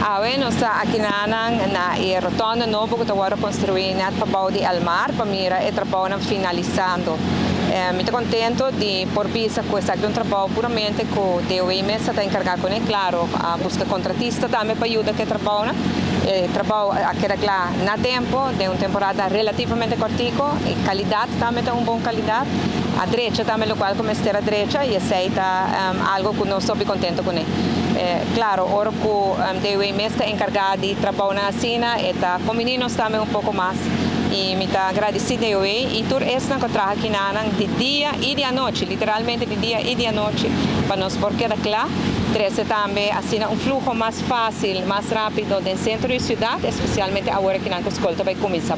Bueno, sa akinanang na rotonda novo que agora construir na pabau de Almar, para mira é trabalho finalizando. Muito contento de por vista questo è un trabalho puramente que o DOIMES está encargado com ele, claro, a busca contratista também para ajudar que trabalha. Trabalho aquela lá na tempo, de uma temporada relativamente cortico, e qualidade também tem uma boa qualidade. A direita também local como esteira direita e aceita algo que não estou bem contente com ele. Claro, ora que o DOIMES está encargado de trabalhar na Sina, está com meninos também um pouco mais. E me está agradecida eu e tudo isso que trabalha aqui de dia e de noite, literalmente de dia e de noite, para nós porque da lá, trazer também assim um fluxo mais fácil, mais rápido do centro da cidade, especialmente agora que a escola vai começar.